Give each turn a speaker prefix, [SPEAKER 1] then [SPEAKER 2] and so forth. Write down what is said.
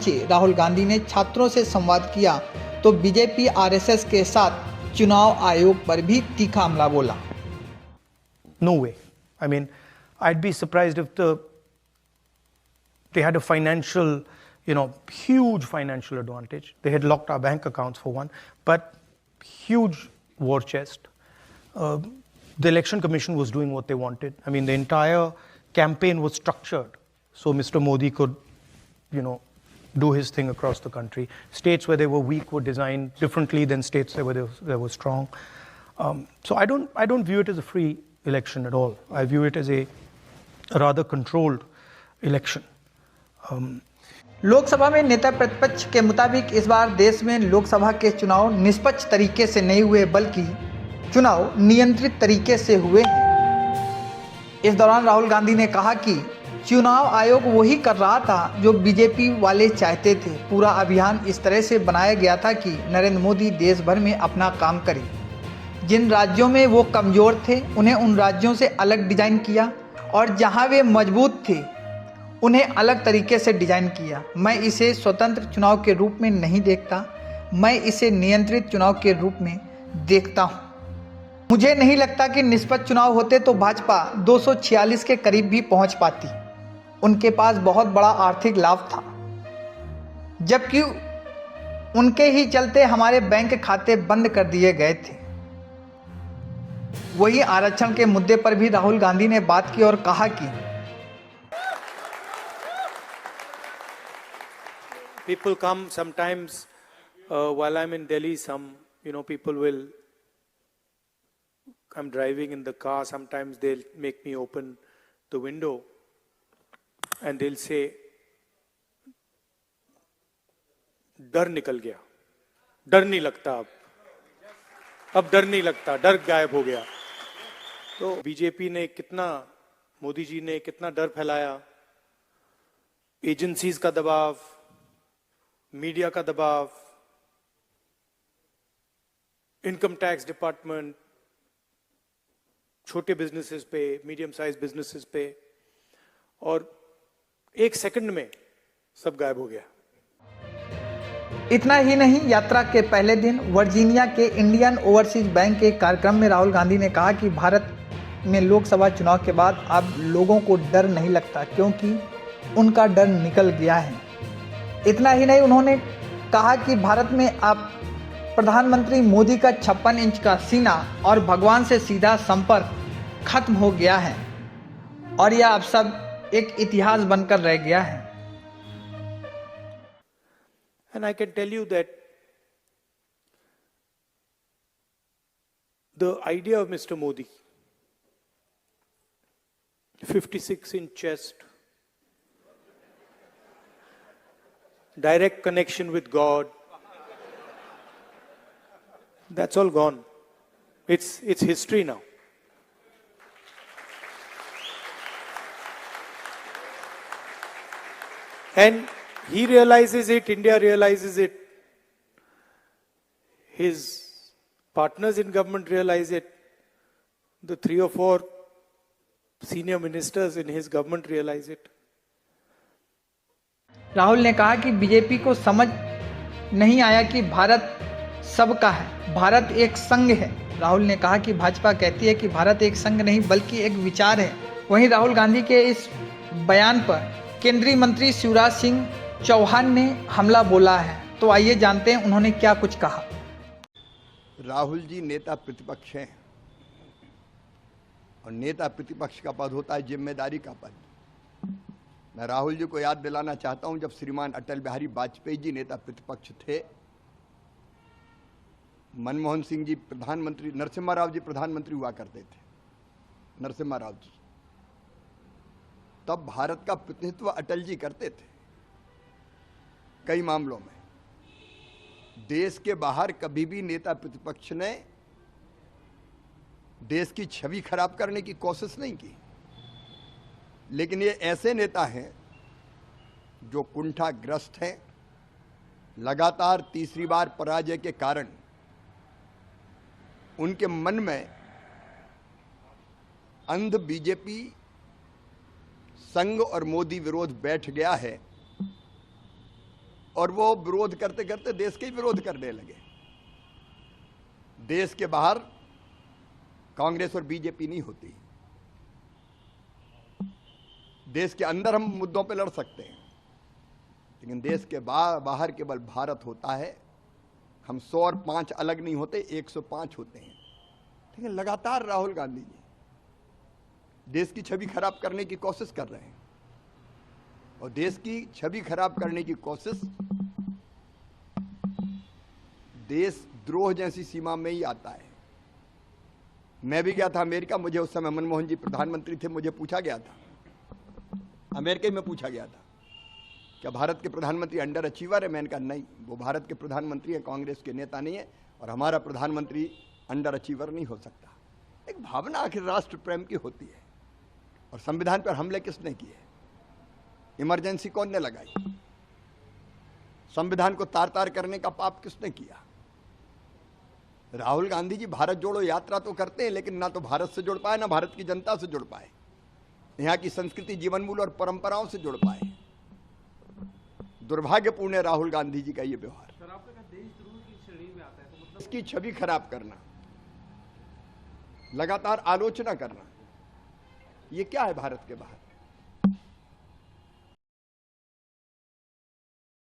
[SPEAKER 1] पहुंचे राहुल गांधी ने छात्रों से संवाद किया तो बीजेपी आरएसएस के साथ चुनाव आयोग पर भी तीखा हमला बोला।
[SPEAKER 2] No way. I mean, I'd be surprised if they had a financial, huge financial advantage. They had locked our bank accounts for one, but huge war chest. The election commission was doing what they wanted. I mean, the entire campaign was structured so Mr. Modi could, do his thing across the country. States where they were weak were designed differently than states where they were strong. So I don't view it as a free election at all. I view it as a rather controlled election.
[SPEAKER 1] Lok Sabha में नेता प्रतिपक्ष के मुताबिक इस बार देश में लोकसभा के चुनाव निष्पक्ष तरीके से नहीं हुए बल्कि चुनाव नियंत्रित तरीके से हुए हैं। इस दौरान राहुल गांधी ने कहा कि चुनाव आयोग वही कर रहा था जो बीजेपी वाले चाहते थे। पूरा अभियान इस तरह से बनाया गया था कि नरेंद्र मोदी देश भर में अपना काम करें। जिन राज्यों में वो कमज़ोर थे उन्हें उन राज्यों से अलग डिज़ाइन किया और जहां वे मजबूत थे उन्हें अलग तरीके से डिज़ाइन किया। मैं इसे स्वतंत्र चुनाव के रूप में नहीं देखता, मैं इसे नियंत्रित चुनाव के रूप में देखता हूं। मुझे नहीं लगता कि निष्पक्ष चुनाव होते तो भाजपा 246 के करीब भी पहुंच पाती। उनके पास बहुत बड़ा आर्थिक लाभ था, जबकि उनके ही चलते हमारे बैंक खाते बंद कर दिए गए थे। वही आरक्षण के मुद्दे पर भी राहुल गांधी ने बात की और कहा कि
[SPEAKER 3] people come sometimes while I'm in Delhi, people will, I'm driving in the car, sometimes they'll make me open the window and they'll say, डर निकल गया, डर नहीं लगता अब डर नहीं लगता, डर गायब हो गया। तो बीजेपी ने कितना, मोदी जी ने कितना डर फैलाया, एजेंसीज का दबाव, मीडिया का दबाव, इनकम टैक्स डिपार्टमेंट, छोटे बिजनेसेस पे, मीडियम साइज बिजनेसेस पे, और एक सेकंड में सब गायब हो गया।
[SPEAKER 1] इतना ही नहीं, यात्रा के पहले दिन वर्जीनिया के इंडियन ओवरसीज बैंक के कार्यक्रम में राहुल गांधी ने कहा कि भारत में लोकसभा चुनाव के बाद अब लोगों को डर नहीं लगता क्योंकि उनका डर निकल गया है। इतना ही नहीं, उन्होंने कहा कि भारत में अब प्रधानमंत्री मोदी का 56 इंच का सीना और भगवान से सीधा संपर्क खत्म हो गया है और यह अब सब एक इतिहास बनकर रह गया है।
[SPEAKER 3] And I can tell you that the idea of Mr. Modi, 56-inch chest, direct connection with God, that's all gone. It's history now. And he realizes it, India realizes it, his partners in government realize it, the 3 or 4 senior ministers in his government realize it.
[SPEAKER 1] Rahul ने कहा कि BJP को समझ नहीं आया कि भारत सबका है, भारत एक संघ है। राहुल ने कहा कि भाजपा कहती है कि भारत एक संघ नहीं बल्कि एक विचार है। वहीं राहुल गांधी के इस बयान पर केंद्रीय मंत्री शिवराज सिंह चौहान ने हमला बोला है, तो आइए जानते हैं उन्होंने क्या कुछ कहा।
[SPEAKER 4] राहुल जी नेता प्रतिपक्ष हैं और नेता प्रतिपक्ष का पद होता है जिम्मेदारी का पद। मैं राहुल जी को याद दिलाना चाहता हूं, जब श्रीमान अटल बिहारी वाजपेयी जी नेता प्रतिपक्ष थे, मनमोहन सिंह जी प्रधानमंत्री, नरसिम्हा राव जी प्रधानमंत्री हुआ करते थे, नरसिम्हा राव जी, तब भारत का प्रतिनिधित्व अटल जी करते थे। कई मामलों में देश के बाहर कभी भी नेता प्रतिपक्ष ने देश की छवि खराब करने की कोशिश नहीं की, लेकिन ये ऐसे नेता हैं जो कुंठाग्रस्त हैं। लगातार तीसरी बार पराजय के कारण उनके मन में अंध बीजेपी संघ और मोदी विरोध बैठ गया है और वो विरोध करते करते देश के ही विरोध करने लगे। देश के बाहर कांग्रेस और बीजेपी नहीं होती, देश के अंदर हम मुद्दों पे लड़ सकते हैं, लेकिन देश के बाहर केवल भारत होता है। हम 100 और 5 अलग नहीं होते, 105 होते हैं। लेकिन लगातार राहुल गांधी जी देश की छवि खराब करने की कोशिश कर रहे हैं, और देश की छवि खराब करने की कोशिश देशद्रोह जैसी सीमा में ही आता है। मैं भी गया था अमेरिका, मुझे उस समय मनमोहन जी प्रधानमंत्री थे, मुझे पूछा गया था, अमेरिका में पूछा गया था, क्या भारत के प्रधानमंत्री अंडर अचीवर है? मैंने कहा नहीं, वो भारत के प्रधानमंत्री है, कांग्रेस के नेता नहीं है, और हमारा प्रधानमंत्री अंडर अचीवर नहीं हो सकता। एक भावना आखिर राष्ट्र प्रेम की होती है। और संविधान पर हमले किसने किए? इमरजेंसी कौन ने लगाई? संविधान को तार तार करने का पाप किसने किया? राहुल गांधी जी भारत जोड़ो यात्रा तो करते हैं, लेकिन ना तो भारत से जुड़ पाए, ना भारत की जनता से जुड़ पाए, यहाँ की संस्कृति, जीवन मूल्य और परंपराओं से जुड़ पाए। दुर्भाग्यपूर्ण है राहुल गांधी जी का ये व्यवहार।
[SPEAKER 5] सर, आपने कहा देशद्रोह की श्रेणी में आता है, तो मतलब
[SPEAKER 4] इसकी छवि खराब करना, लगातार आलोचना करना, ये क्या है भारत के बाहर?